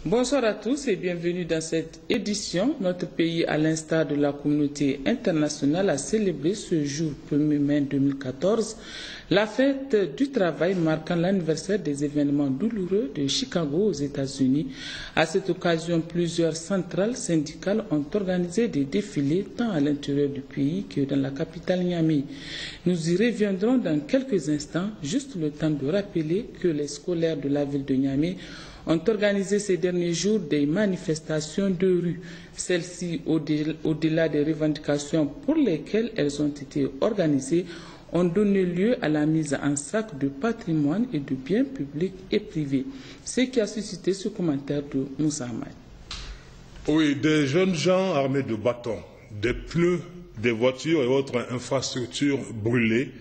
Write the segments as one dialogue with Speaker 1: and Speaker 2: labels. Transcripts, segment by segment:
Speaker 1: Bonsoir à tous et bienvenue dans cette édition. Notre pays, à l'instar de la communauté internationale, a célébré ce jour 1er mai 2014 la fête du travail marquant l'anniversaire des événements douloureux de Chicago aux États-Unis. À cette occasion, plusieurs centrales syndicales ont organisé des défilés tant à l'intérieur du pays que dans la capitale Niamey. Nous y reviendrons dans quelques instants, juste le temps de rappeler que les scolaires de la ville de Niamey ont organisé ces derniers jours des manifestations de rue. Celles-ci, au-delà des revendications pour lesquelles elles ont été organisées, ont donné lieu à la mise en sac de patrimoine et de biens publics et privés, ce qui a suscité ce commentaire de Moussa Ahmad.
Speaker 2: Oui, des jeunes gens armés de bâtons, des pneus, des voitures et autres infrastructures brûlées,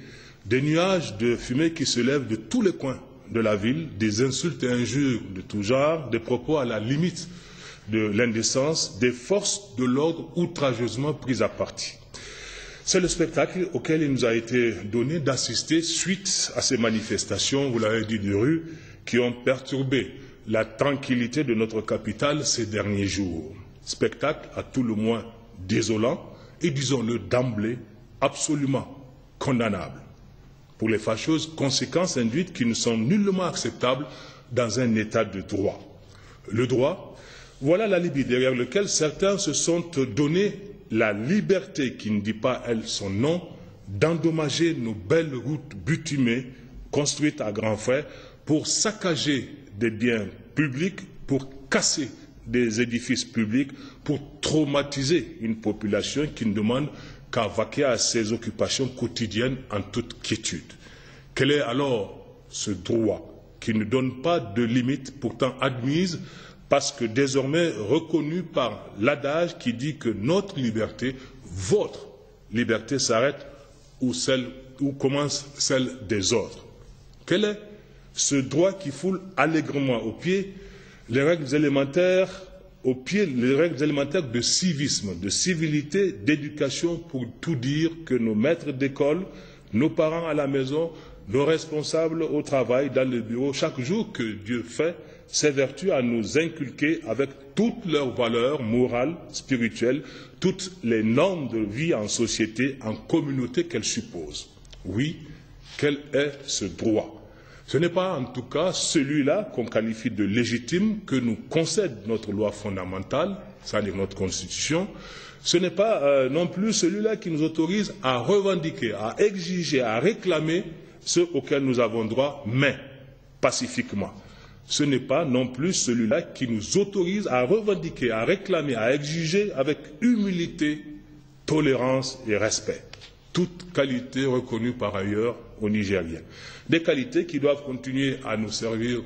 Speaker 2: des nuages de fumée qui se lèvent de tous les coins de la ville, des insultes et injures de tout genre, des propos à la limite de l'indécence, des forces de l'ordre outrageusement prises à partie. C'est le spectacle auquel il nous a été donné d'assister suite à ces manifestations, vous l'avez dit, de rue, qui ont perturbé la tranquillité de notre capitale ces derniers jours. Spectacle à tout le moins désolant et, disons-le d'emblée, absolument condamnable pour les fâcheuses conséquences induites qui ne sont nullement acceptables dans un état de droit. Le droit, voilà l'alibi derrière lequel certains se sont donné la liberté, qui ne dit pas elle son nom, d'endommager nos belles routes bitumées construites à grands frais pour saccager des biens publics, pour casser des édifices publics, pour traumatiser une population qui ne demande qu'à vaquer à ses occupations quotidiennes en toute quiétude. Quel est alors ce droit qui ne donne pas de limite, pourtant admise, parce que désormais reconnu par l'adage qui dit que notre liberté, votre liberté s'arrête où commence celle des autres. Quel est ce droit qui foule allègrement aux pieds les règles élémentaires, de civisme, de civilité, d'éducation, pour tout dire que nos maîtres d'école, nos parents à la maison, nos responsables au travail, dans le bureau, chaque jour que Dieu fait, s'évertue à nous inculquer avec toutes leurs valeurs morales, spirituelles, toutes les normes de vie en société, en communauté qu'elles supposent. Oui, quel est ce droit? Ce n'est pas en tout cas celui-là qu'on qualifie de légitime, que nous concède notre loi fondamentale, c'est-à-dire notre Constitution. Ce n'est pas non plus celui-là qui nous autorise à revendiquer, à exiger, à réclamer ce auquel nous avons droit, mais pacifiquement. Ce n'est pas non plus celui-là qui nous autorise à revendiquer, à réclamer, à exiger avec humilité, tolérance et respect. Toutes qualités reconnues par ailleurs aux Nigériens. Des qualités qui doivent continuer à nous servir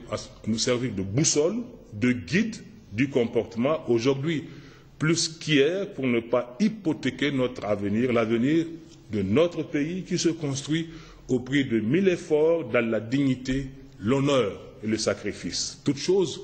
Speaker 2: de boussole, de guide du comportement aujourd'hui plus qu'hier, pour ne pas hypothéquer notre avenir, l'avenir de notre pays qui se construit au prix de 1000 efforts dans la dignité, l'honneur et le sacrifice. Toutes choses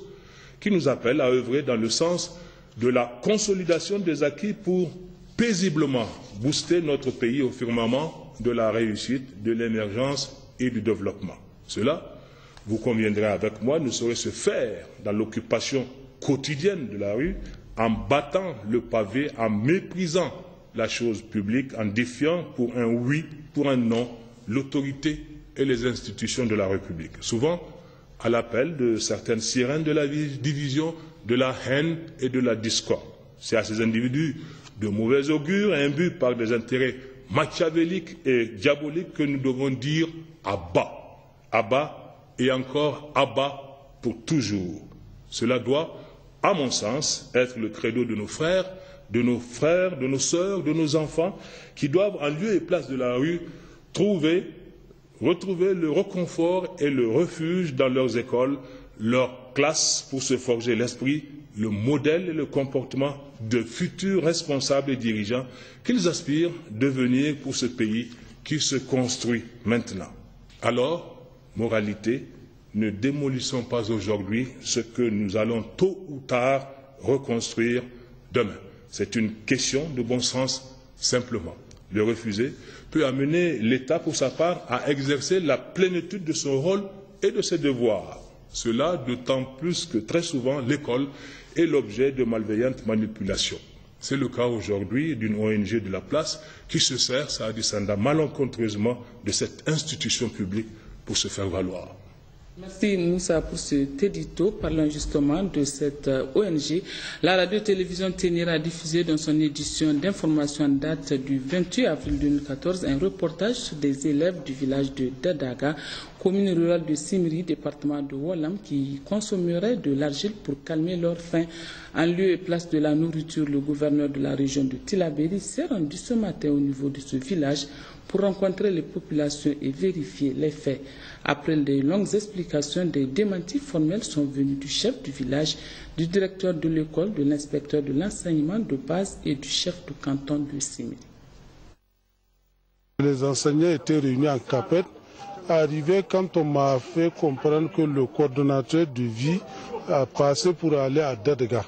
Speaker 2: qui nous appellent à œuvrer dans le sens de la consolidation des acquis pour paisiblement booster notre pays au firmament de la réussite, de l'émergence et du développement. Cela, vous conviendrez avec moi, ne saurait se faire dans l'occupation quotidienne de la rue, en battant le pavé, en méprisant la chose publique, en défiant pour un oui, pour un non, l'autorité et les institutions de la République. Souvent, à l'appel de certaines sirènes de la division, de la haine et de la discorde. C'est à ces individus de mauvais augure, imbus par des intérêts machiavéliques et diaboliques, que nous devons dire à bas. À bas et encore à bas pour toujours. Cela doit, à mon sens, être le credo de nos frères, de nos sœurs, de nos enfants, qui doivent, en lieu et place de la rue, retrouver le réconfort et le refuge dans leurs écoles, leurs classes, pour se forger l'esprit, le modèle et le comportement de futurs responsables et dirigeants qu'ils aspirent devenir pour ce pays qui se construit maintenant. Alors, moralité, ne démolissons pas aujourd'hui ce que nous allons tôt ou tard reconstruire demain. C'est une question de bon sens simplement. Le refuser peut amener l'État pour sa part à exercer la plénitude de son rôle et de ses devoirs. Cela d'autant plus que très souvent l'école est l'objet de malveillantes manipulations. C'est le cas aujourd'hui d'une ONG de la place qui se sert, ça a dit Sanda, malencontreusement de cette institution publique pour se faire valoir.
Speaker 1: Merci Moussa pour cet édito. Parlant justement de cette ONG, la radio-télévision Ténéré a diffusé dans son édition d'information en date du 28 avril 2014 un reportage sur des élèves du village de Dadaga, commune rurale de Simri, département de Oualam, qui consommeraient de l'argile pour calmer leur faim. En lieu et place de la nourriture, le gouverneur de la région de Tillabéri s'est rendu ce matin au niveau de ce village pour rencontrer les populations et vérifier les faits. Après de longues explications, des démentis formels sont venus du chef du village, du directeur de l'école, de l'inspecteur de l'enseignement de base et du chef du canton de Simri.
Speaker 3: Les enseignants étaient réunis en capette. Arrivé quand on m'a fait comprendre que le coordonnateur de vie a passé pour aller à Dadaga.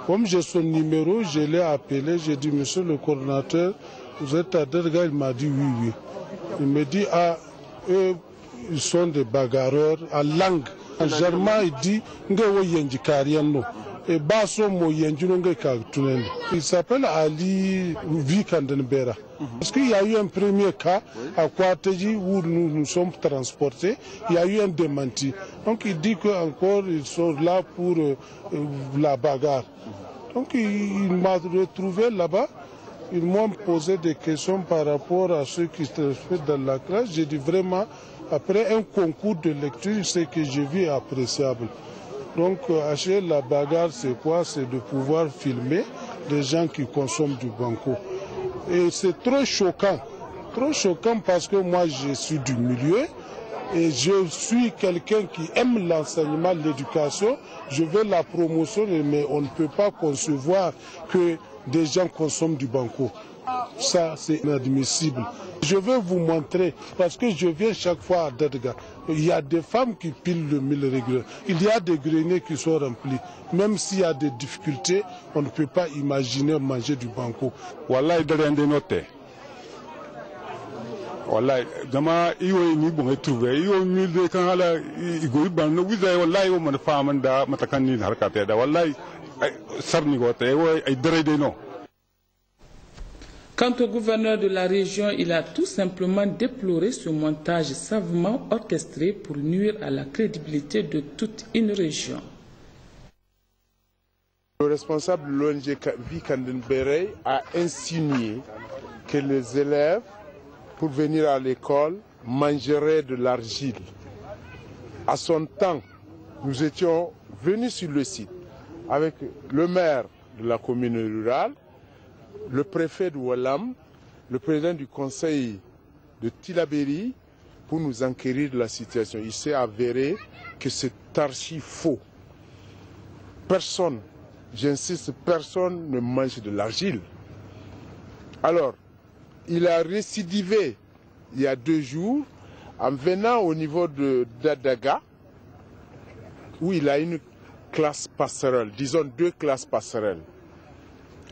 Speaker 3: Comme j'ai son numéro, je l'ai appelé, j'ai dit, monsieur le coordonnateur, vous êtes à Dadaga? Il m'a dit oui, oui. Il me dit, ah, eux, ils sont des bagarreurs en langue. En germain, il dit, il s'appelle Ali Vikandenbera. Parce qu'il y a eu un premier cas à Kouateji où nous sommes transportés, il y a eu un démenti. Donc il dit qu'encore ils sont là pour la bagarre. Donc il m'a retrouvé là-bas. Ils m'ont posé des questions par rapport à ce qui se fait dans la classe. J'ai dit vraiment, après un concours de lecture, ce que j'ai vu est appréciable. Donc, acheter la bagarre, c'est quoi? C'est de pouvoir filmer les gens qui consomment du banco. Et c'est trop choquant parce que moi, je suis du milieu et je suis quelqu'un qui aime l'enseignement, l'éducation. Je veux la promotion, mais on ne peut pas concevoir que des gens consomment du banco. Ça, c'est inadmissible. Je vais vous montrer, parce que je viens chaque fois à Dadaga. Il y a des femmes qui pilent le mil régulier. Il y a des greniers qui sont remplis. Même s'il y a des difficultés, on ne peut pas imaginer manger du banco.
Speaker 4: Wallahi derende note. Wallahi dama iyo ni bon trouver iyo mil de kan hala igo ban no wiza wallahi o man famanda matakanni harkata da wallahi sarni gote ay derede no.
Speaker 1: Quant au gouverneur de la région, il a tout simplement déploré ce montage savamment orchestré pour nuire à la crédibilité de toute une région.
Speaker 5: Le responsable de l'ONG Vikandenbere a insinué que les élèves, pour venir à l'école, mangeraient de l'argile. À son temps, nous étions venus sur le site avec le maire de la commune rurale, le préfet de Oualam, le président du conseil de Tillabéri, pour nous enquérir de la situation. Il s'est avéré que c'est archi faux. Personne, j'insiste, personne ne mange de l'argile. Alors, il a récidivé il y a 2 jours en venant au niveau de Dadaga, où il a une classe passerelle, disons 2 classes passerelles.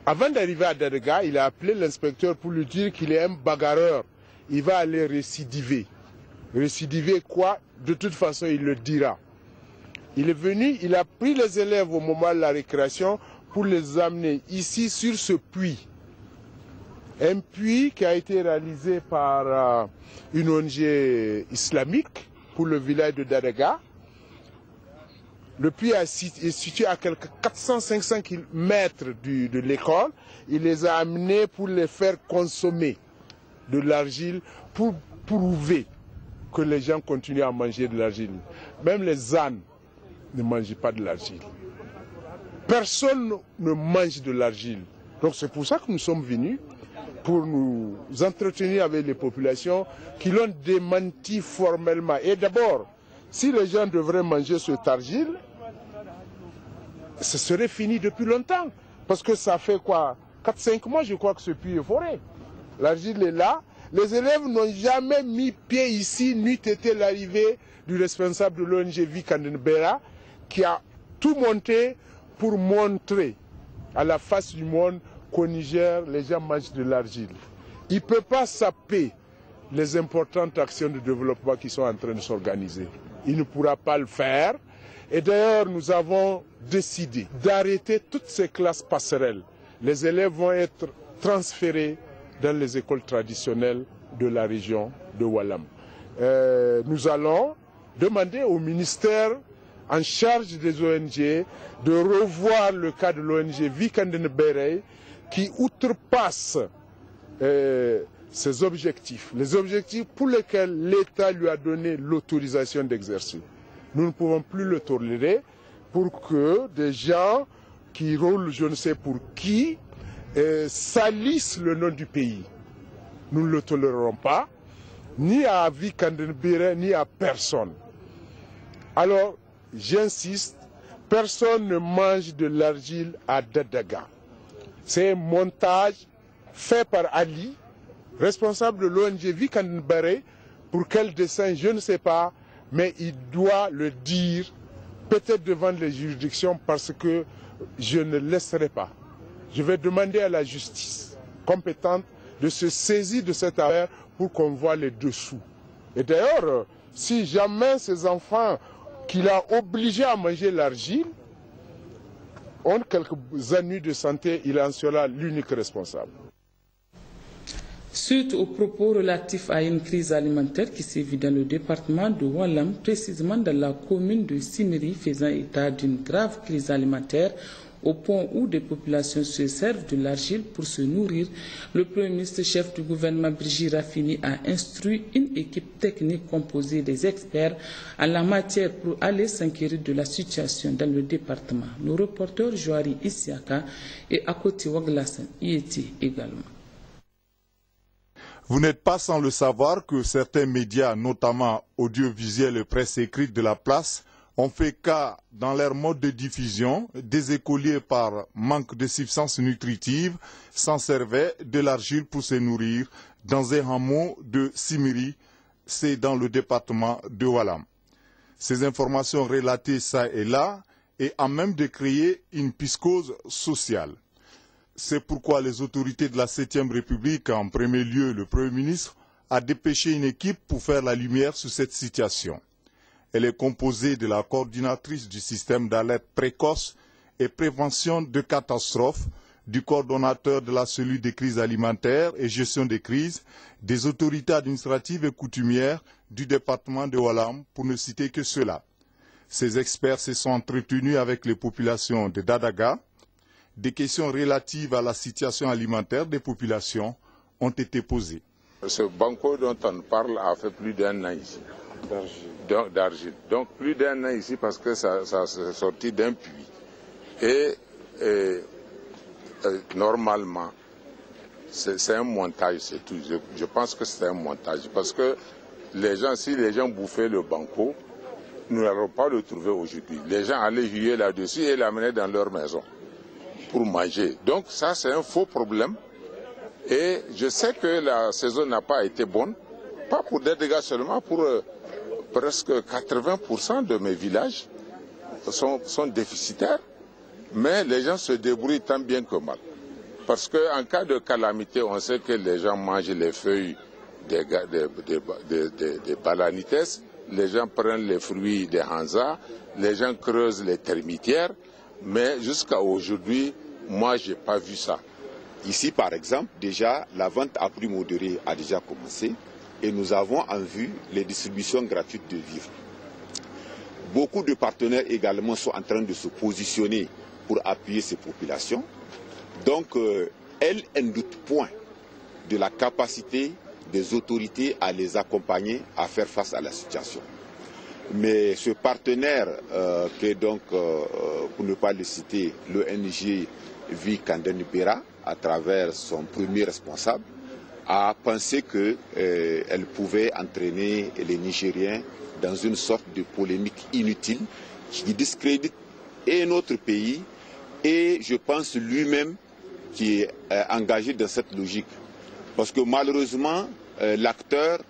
Speaker 5: Avant d'arriver à Dadaga, il a appelé l'inspecteur pour lui dire qu'il est un bagarreur. Il va aller récidiver. Récidiver quoi? De toute façon, il le dira. Il est venu, il a pris les élèves au moment de la récréation pour les amener ici sur ce puits. Un puits qui a été réalisé par une ONG islamique pour le village de Dadaga. Le puits est situé à quelques 400-500 mètres de l'école. Il les a amenés pour les faire consommer de l'argile pour prouver que les gens continuent à manger de l'argile. Même les ânes ne mangent pas de l'argile. Personne ne mange de l'argile. Donc c'est pour ça que nous sommes venus, pour nous entretenir avec les populations qui l'ont démenti formellement. Et d'abord, si les gens devraient manger cet argile, ce serait fini depuis longtemps. Parce que ça fait quoi, 4-5 mois, je crois que ce puits est foré. L'argile est là. Les élèves n'ont jamais mis pied ici, n'eût été l'arrivée du responsable de l'ONG Vikandenbera, qui a tout monté pour montrer à la face du monde qu'au Niger, les gens mangent de l'argile. Il ne peut pas saper les importantes actions de développement qui sont en train de s'organiser. il ne pourra pas le faire. Et d'ailleurs, nous avons décidé d'arrêter toutes ces classes passerelles. Les élèves vont être transférés dans les écoles traditionnelles de la région de Walam. Nous allons demander au ministère en charge des ONG de revoir le cas de l'ONG Vikanden Berey qui outrepasse ses objectifs, les objectifs pour lesquels l'État lui a donné l'autorisation d'exercer. Nous ne pouvons plus le tolérer pour que des gens qui roulent je ne sais pour qui salissent le nom du pays. Nous ne le tolérerons pas, ni à Vikanden Berey, ni à personne. Alors, j'insiste, personne ne mange de l'argile à Dadaga. C'est un montage fait par Ali, responsable de l'ONG Vikanden Berey. Pour quel dessein, je ne sais pas, mais il doit le dire, peut-être devant les juridictions, parce que je ne laisserai pas. Je vais demander à la justice compétente de se saisir de cette affaire pour qu'on voit les dessous. Et d'ailleurs, si jamais ces enfants qu'il a obligés à manger l'argile ont quelques ennuis de santé, il en sera l'unique responsable.
Speaker 1: Suite aux propos relatifs à une crise alimentaire qui sévit dans le département de Walam, précisément dans la commune de Simiri, faisant état d'une grave crise alimentaire, au point où des populations se servent de l'argile pour se nourrir, le Premier ministre chef du gouvernement Brigitte Raffini a instruit une équipe technique composée des experts en la matière pour aller s'inquiéter de la situation dans le département. Nos reporters Joari Isiaka et Akoti Waglasan y étaient également.
Speaker 6: Vous n'êtes pas sans le savoir que certains médias, notamment audiovisuels et presse écrite de la place, ont fait cas, dans leur mode de diffusion, des écoliers par manque de substances nutritives s'en servaient de l'argile pour se nourrir dans un hameau de Simiri, c'est dans le département de Walam. Ces informations relatées ça et là est à même de créer une psychose sociale. C'est pourquoi les autorités de la 7e République, en premier lieu le Premier ministre, a dépêché une équipe pour faire la lumière sur cette situation. Elle est composée de la coordinatrice du système d'alerte précoce et prévention de catastrophes, du coordonnateur de la cellule des crises alimentaires et gestion des crises, des autorités administratives et coutumières du département de Walam, pour ne citer que cela. Ces experts se sont entretenus avec les populations de Dadaga. Des questions relatives à la situation alimentaire des populations ont été posées.
Speaker 7: Ce banco dont on parle a fait plus d'un an ici. D'argile. Donc plus d'un an ici parce que ça s'est sorti d'un puits. Et normalement, c'est un montage, c'est tout. Je pense que c'est un montage. Parce que les gens, si les gens bouffaient le banco, nous n'allons pas le trouver aujourd'hui. Les gens allaient juger là-dessus et l'amener dans leur maison pour manger. Donc ça, c'est un faux problème. Et je sais que la saison n'a pas été bonne. Pas pour des dégâts seulement, pour presque 80% de mes villages sont déficitaires, mais les gens se débrouillent tant bien que mal. Parce qu'en cas de calamité, on sait que les gens mangent les feuilles des balanites, les gens prennent les fruits des hanzas, les gens creusent les termitières, mais jusqu'à aujourd'hui, moi, je n'ai pas vu ça.
Speaker 8: Ici, par exemple, déjà, la vente à prix modéré a déjà commencé. Et nous avons en vue les distributions gratuites de vivres. Beaucoup de partenaires également sont en train de se positionner pour appuyer ces populations. Donc, elles ne doutent point de la capacité des autorités à les accompagner à faire face à la situation. Mais ce partenaire, qui est donc, pour ne pas le citer, l'ONG Vikanden Berey, à travers son premier responsable, a pensé qu'elle pouvait entraîner les Nigériens dans une sorte de polémique inutile qui discrédite et notre pays et je pense lui-même qui est engagé dans cette logique. Parce que malheureusement, l'acteur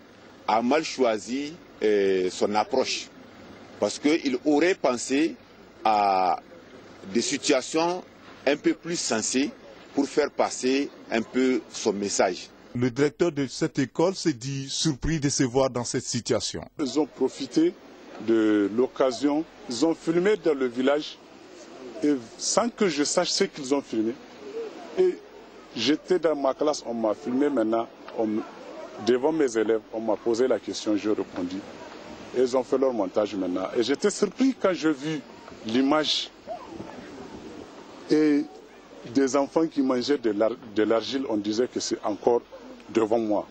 Speaker 8: a mal choisi son approche. Parce qu'il aurait pensé à des situations un peu plus sensées pour faire passer un peu son message.
Speaker 6: Le directeur de cette école s'est dit surpris de se voir dans cette situation.
Speaker 9: Ils ont profité de l'occasion, ils ont filmé dans le village et sans que je sache ce qu'ils ont filmé. Et j'étais dans ma classe, on m'a filmé maintenant, devant mes élèves, on m'a posé la question, j'ai répondu. Et ils ont fait leur montage maintenant. Et j'étais surpris quand j'ai vu l'image et des enfants qui mangeaient de l'argile, on disait que c'est encore devant moi.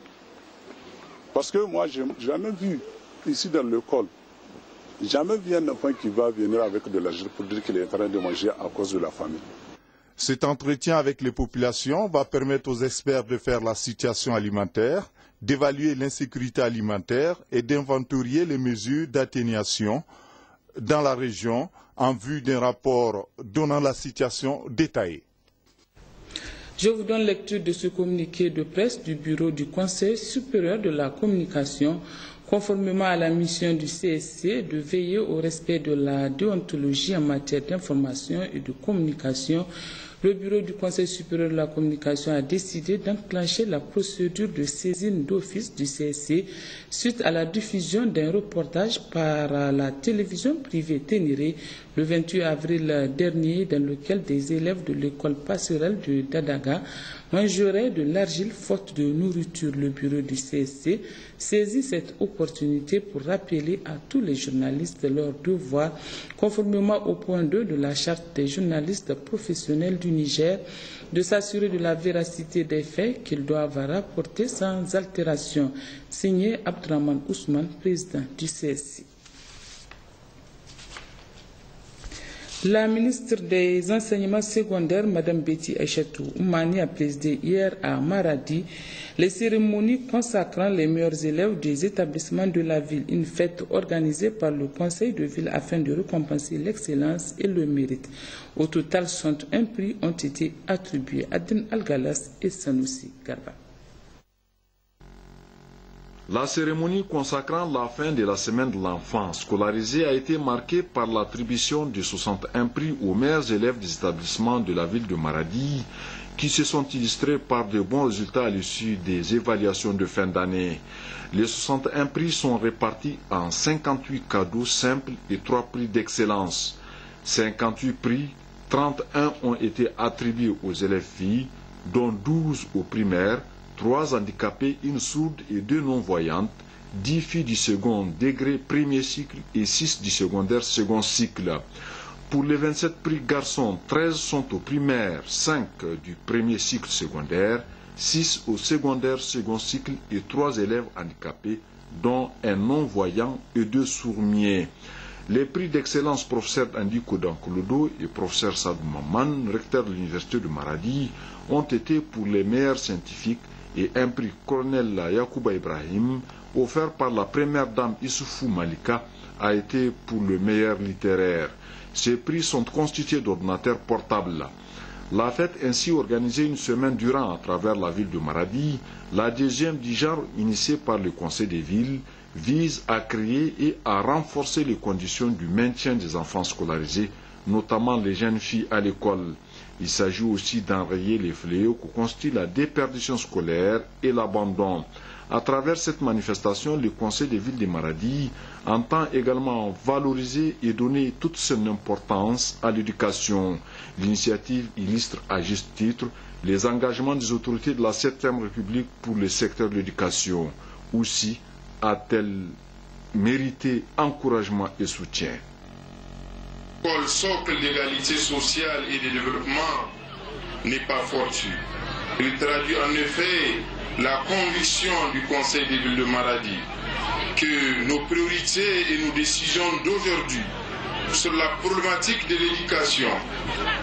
Speaker 9: Parce que moi, je n'ai jamais vu ici dans l'école, jamais vu un enfant qui va venir avec de l'argile pour dire qu'il est en train de manger à cause de la famine.
Speaker 6: Cet entretien avec les populations va permettre aux experts de faire la situation alimentaire, d'évaluer l'insécurité alimentaire et d'inventorier les mesures d'atténuation dans la région en vue d'un rapport donnant la situation détaillée.
Speaker 1: Je vous donne lecture de ce communiqué de presse du bureau du Conseil supérieur de la communication. Conformément à la mission du CSC de veiller au respect de la déontologie en matière d'information et de communication, le bureau du Conseil supérieur de la communication a décidé d'enclencher la procédure de saisine d'office du CSC suite à la diffusion d'un reportage par la télévision privée Ténéré le 28 avril dernier, dans lequel des élèves de l'école passerelle de Dadaga mangeraient de l'argile faute de nourriture. Le bureau du CSC saisit cette opportunité pour rappeler à tous les journalistes leur devoir, conformément au point 2 de la charte des journalistes professionnels du Niger, de s'assurer de la véracité des faits qu'ils doivent rapporter sans altération. Signé Abdraman Ousmane, président du CSC. La ministre des Enseignements secondaires, Mme Betty Aïchatou Oumani, a présidé hier à Maradi les cérémonies consacrant les meilleurs élèves des établissements de la ville, une fête organisée par le Conseil de ville afin de récompenser l'excellence et le mérite. Au total, 61 prix ont été attribués à Adin Al-Galas et Sanoussi Garba.
Speaker 10: La cérémonie consacrant la fin de la semaine de l'enfant scolarisé a été marquée par l'attribution de 61 prix aux meilleurs élèves des établissements de la ville de Maradi, qui se sont illustrés par de bons résultats à l'issue des évaluations de fin d'année. Les 61 prix sont répartis en 58 cadeaux simples et 3 prix d'excellence. 58 prix, 31 ont été attribués aux élèves filles, dont 12 aux primaires, 3 handicapés, une sourde et 2 non-voyantes, 10 filles du second degré premier cycle et 6 du secondaire second cycle. Pour les 27 prix garçons, 13 sont au primaire, 5 du premier cycle secondaire, 6 au secondaire second cycle et 3 élèves handicapés, dont un non-voyant et 2 sourds-muets. Les prix d'excellence professeur Andiko Dankolodo et professeur Sadou Maman, recteur de l'université de Maradi, ont été pour les meilleurs scientifiques, et un prix colonel Yacouba Ibrahim, offert par la première dame Issoufou Malika, a été pour le meilleur littéraire. Ces prix sont constitués d'ordinateurs portables. La fête ainsi organisée une semaine durant à travers la ville de Maradi, la deuxième du genre initiée par le Conseil des villes, vise à créer et à renforcer les conditions du maintien des enfants scolarisés, notamment les jeunes filles à l'école. Il s'agit aussi d'enrayer les fléaux que constituent la déperdition scolaire et l'abandon. À travers cette manifestation, le Conseil des villes de Maradi entend également valoriser et donner toute son importance à l'éducation. L'initiative illustre à juste titre les engagements des autorités de la 7e République pour le secteur de l'éducation. Aussi a-t-elle mérité encouragement et soutien.
Speaker 11: L'école socle d'égalité sociale et de développement n'est pas fortuit. Il traduit en effet la conviction du Conseil des villes de Maradi que nos priorités et nos décisions d'aujourd'hui sur la problématique de l'éducation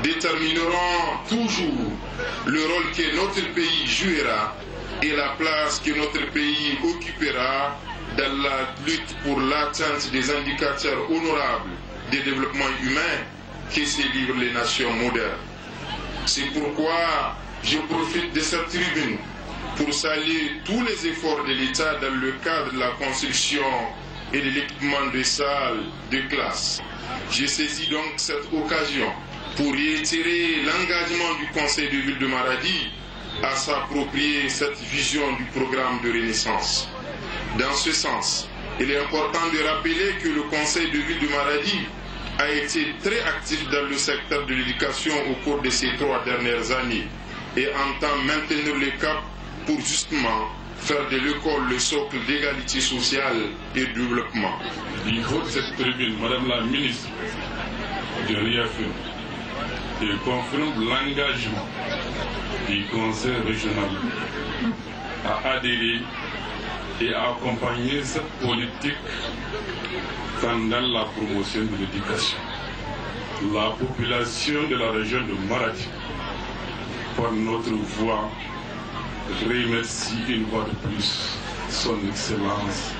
Speaker 11: détermineront toujours le rôle que notre pays jouera et la place que notre pays occupera dans la lutte pour l'atteinte des indicateurs honorables de développement humain que se livrent les nations modernes. C'est pourquoi je profite de cette tribune pour saluer tous les efforts de l'État dans le cadre de la construction et de l'équipement des salles de classe. Je saisis donc cette occasion pour réitérer l'engagement du Conseil de ville de Maradi à s'approprier cette vision du programme de renaissance. Dans ce sens, Il est important de rappeler que le conseil de ville de Maradi a été très actif dans le secteur de l'éducation au cours de ces 3 dernières années et entend maintenir le cap pour justement faire de l'école le socle d'égalité sociale et de développement.
Speaker 12: Il faut que cette tribune, Madame la ministre, de réaffirme et confirme l'engagement du conseil régional à adhérer et à accompagner cette politique dans la promotion de l'éducation. La population de la région de Maradi, par notre voix, remercie une fois de plus son Excellence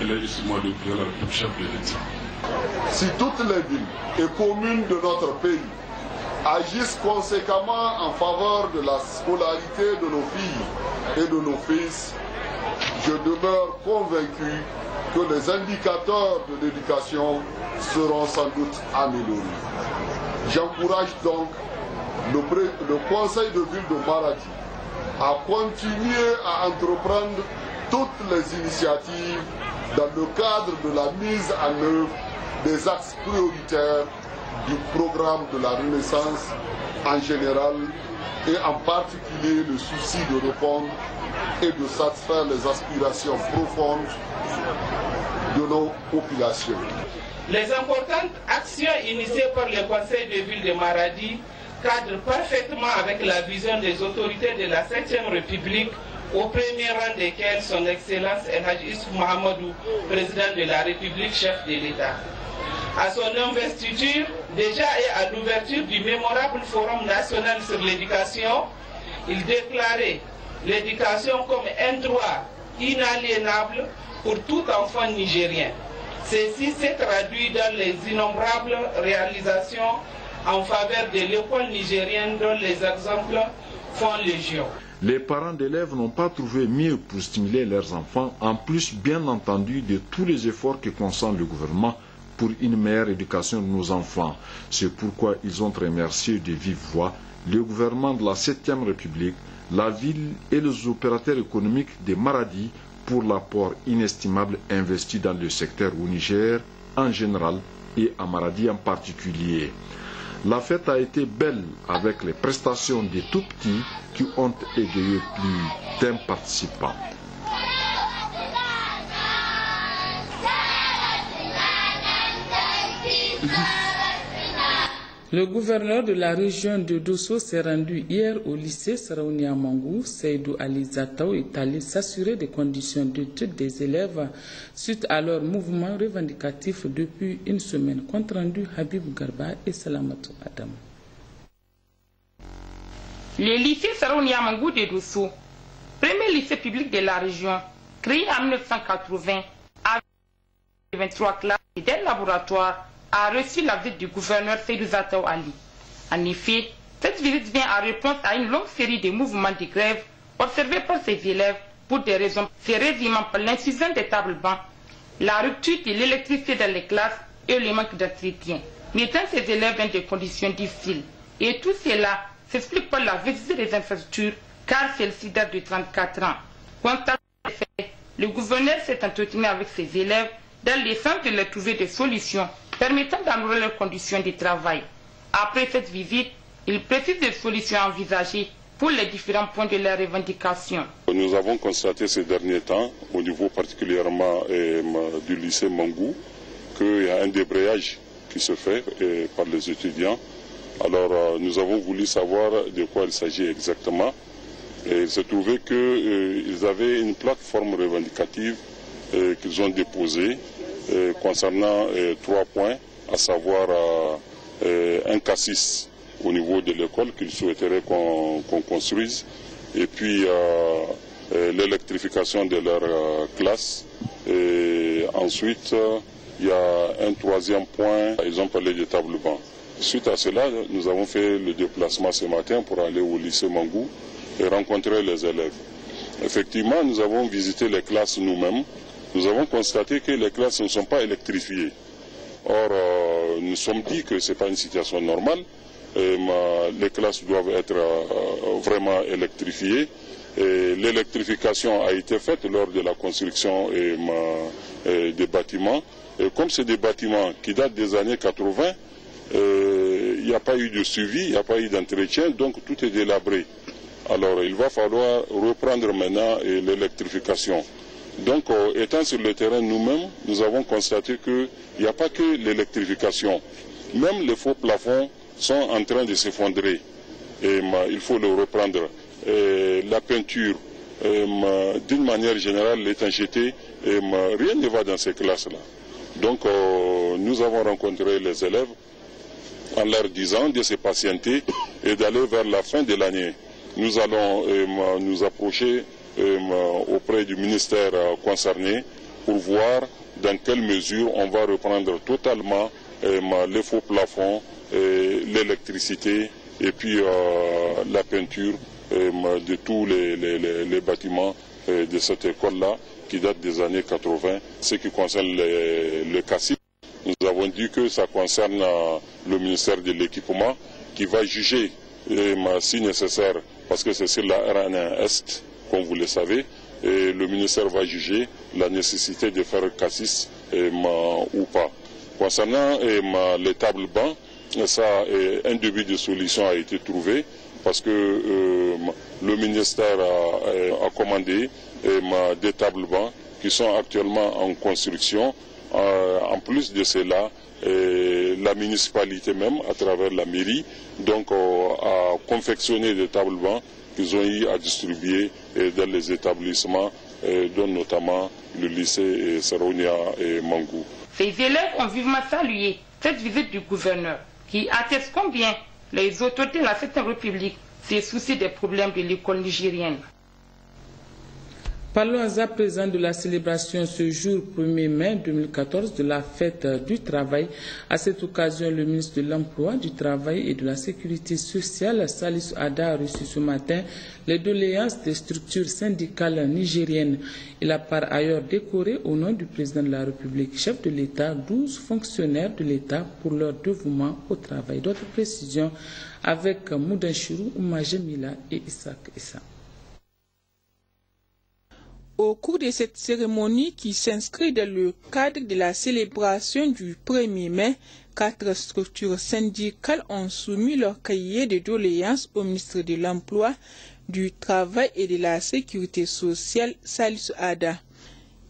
Speaker 12: et l'agissement de la chef de l'État.
Speaker 13: Si toutes les villes et communes de notre pays agissent conséquemment en faveur de la scolarité de nos filles et de nos fils, je demeure convaincu que les indicateurs de l'éducation seront sans doute améliorés. J'encourage donc le conseil de ville de Maradi à continuer à entreprendre toutes les initiatives dans le cadre de la mise en œuvre des axes prioritaires du programme de la Renaissance en général et en particulier le souci de répondre et de satisfaire les aspirations profondes de nos populations.
Speaker 1: Les importantes actions initiées par le Conseil de ville de Maradi cadrent parfaitement avec la vision des autorités de la 7e République, au premier rang desquelles son Excellence El Hadji Issoufou Mahamadou, président de la République, chef de l'État. À son investiture, déjà et à l'ouverture du mémorable Forum national sur l'éducation, il déclarait l'éducation comme un droit inaliénable pour tout enfant nigérien. Ceci s'est traduit dans les innombrables réalisations en faveur de l'école nigérienne dont les exemples font légion.
Speaker 10: Les parents d'élèves n'ont pas trouvé mieux pour stimuler leurs enfants, en plus bien entendu de tous les efforts que consent le gouvernement pour une meilleure éducation de nos enfants. C'est pourquoi ils ont remercié de vive voix le gouvernement de la 7e République, la ville et les opérateurs économiques de Maradi pour l'apport inestimable investi dans le secteur au Niger en général et à Maradi en particulier. La fête a été belle avec les prestations des tout-petits qui ont égayé plus d'un participant.
Speaker 1: Le gouverneur de la région de Dosso s'est rendu hier au lycée Saraounia Mangou. Seydou Ali Zatao est allé s'assurer des conditions d'études des élèves suite à leur mouvement revendicatif depuis une semaine. Compte rendu Habib Garba et Salamatou Adam.
Speaker 14: Le lycée Saraounia Mangou de Dosso, premier lycée public de la région, créé en 1980 avec 23 classes et des laboratoires, a reçu la visite du gouverneur Seydou Zatao Ali. En effet, cette visite vient en réponse à une longue série de mouvements de grève observés par ces élèves pour des raisons se résumant par l'insuffisance des tables bancs, la rupture de l'électricité dans les classes et le manque d'entretien, mettant ces élèves dans des conditions difficiles. Et tout cela s'explique par la visite des infrastructures, car celle-ci date de 34 ans. Constatant les faits, le gouverneur s'est entretenu avec ses élèves dans le sens de leur trouver des solutions permettant d'améliorer leurs conditions de travail. Après cette visite, il précise des solutions envisagées pour les différents points de leurs revendications.
Speaker 15: Nous avons constaté ces derniers temps, au niveau particulièrement du lycée Mangou, qu'il y a un débrayage qui se fait par les étudiants. Alors nous avons voulu savoir de quoi il s'agit exactement. Et il s'est trouvé qu'ils avaient une plateforme revendicative qu'ils ont déposée concernant 3 points, à savoir un cassis au niveau de l'école qu'ils souhaiteraient qu'on construise, et puis l'électrification de leur classe. Et ensuite, il y a un 3e point, ils ont parlé des tables bancs. Suite à cela, nous avons fait le déplacement ce matin pour aller au lycée Mangou et rencontrer les élèves. Effectivement, nous avons visité les classes nous-mêmes. Nous avons constaté que les classes ne sont pas électrifiées. Or, nous sommes dit que ce n'est pas une situation normale. Les classes doivent être vraiment électrifiées. l'électrification a été faite lors de la construction des bâtiments. Et comme c'est des bâtiments qui datent des années 80, il n'y a pas eu de suivi, il n'y a pas eu d'entretien, donc tout est délabré. Alors il va falloir reprendre maintenant l'électrification. Donc étant sur le terrain nous-mêmes, nous avons constaté qu'il n'y a pas que l'électrification. Même les faux plafonds sont en train de s'effondrer. Et il faut le reprendre. La peinture, d'une manière générale, l'étanchéité, rien ne va dans ces classes-là. Donc nous avons rencontré les élèves en leur disant de se patienter et d'aller vers la fin de l'année. Nous allons nous approcher auprès du ministère concerné pour voir dans quelle mesure on va reprendre totalement les faux plafonds, l'électricité et puis la peinture de tous les bâtiments de cette école-là qui date des années 80. Ce qui concerne le CACIP, nous avons dit que ça concerne le ministère de l'équipement qui va juger si nécessaire, parce que c'est sur la R1 Est, comme vous le savez, et le ministère va juger la nécessité de faire cassis ou pas. Concernant les tables bancs, ça, un début de solution a été trouvé parce que le ministère a commandé des tables bancs qui sont actuellement en construction. En plus de cela, la municipalité même, à travers la mairie, donc, a confectionné des tables bancs qu'ils ont eu à distribuer dans les établissements, dont notamment le lycée Saronia et Mangou.
Speaker 14: Ces élèves ont vivement salué cette visite du gouverneur, qui atteste combien les autorités de la Septième République se soucient des problèmes de l'école nigérienne.
Speaker 1: Parlons à présent de la célébration ce jour 1er mai 2014 de la fête du travail. À cette occasion, le ministre de l'Emploi, du Travail et de la Sécurité sociale, Salisu Ada, a reçu ce matin les doléances des structures syndicales nigériennes. Il a par ailleurs décoré au nom du président de la République, chef de l'État, 12 fonctionnaires de l'État pour leur dévouement au travail. D'autres précisions avec Moudanchirou, Oumajemila et Isaac Issa.
Speaker 16: Au cours de cette cérémonie qui s'inscrit dans le cadre de la célébration du 1er mai, 4 structures syndicales ont soumis leur cahier de doléances au ministre de l'Emploi, du Travail et de la Sécurité sociale, Salisu Ada.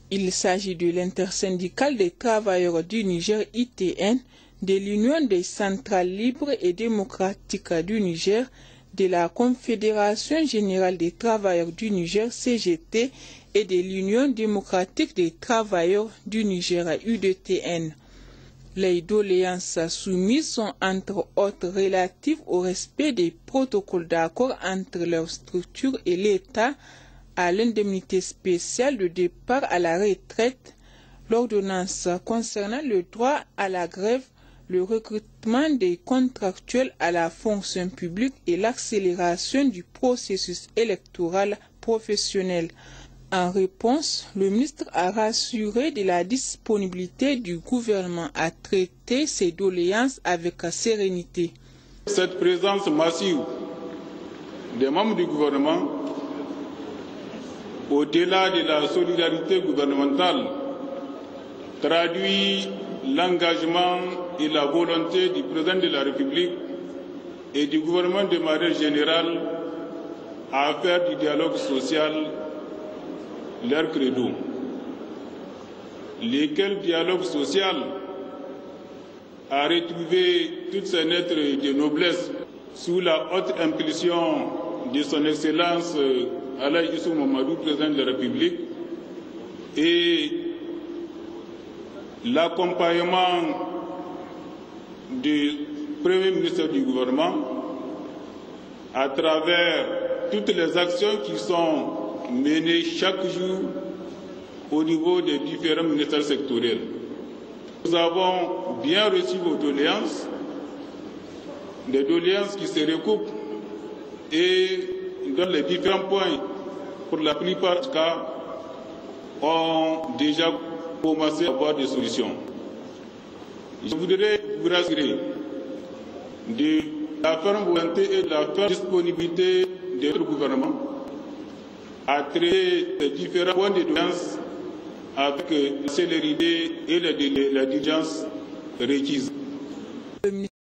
Speaker 16: Il s'agit de l'intersyndicale des travailleurs du Niger, ITN, de l'Union des centrales libres et démocratiques du Niger, de la Confédération générale des travailleurs du Niger, CGT, et de l'Union démocratique des travailleurs du Niger, UDTN. Les doléances soumises sont entre autres relatives au respect des protocoles d'accord entre leurs structures et l'État, à l'indemnité spéciale de départ à la retraite, l'ordonnance concernant le droit à la grève, le recrutement des contractuels à la fonction publique et l'accélération du processus électoral professionnel. En réponse, le ministre a rassuré de la disponibilité du gouvernement à traiter ces doléances avec sérénité.
Speaker 9: Cette présence massive des membres du gouvernement, au-delà de la solidarité gouvernementale, traduit l'engagement et la volonté du président de la République et du gouvernement de manière générale à faire du dialogue social leur credo. Lequel dialogue social a retrouvé toutes ses lettres de noblesse sous la haute impulsion de son Excellence Alain Issou Mamadou, président de la République, et l'accompagnement du Premier ministre du gouvernement à travers toutes les actions qui sont menées chaque jour au niveau des différents ministères sectoriels. Nous avons bien reçu vos doléances, des doléances qui se recoupent et dans les différents points, pour la plupart des cas, ont déjà commencé à avoir des solutions. Je voudrais vous rassurer de la ferme volonté et de la ferme disponibilité de notre gouvernement
Speaker 12: à traiter les différents points de doléances avec la célérité et la diligence requise.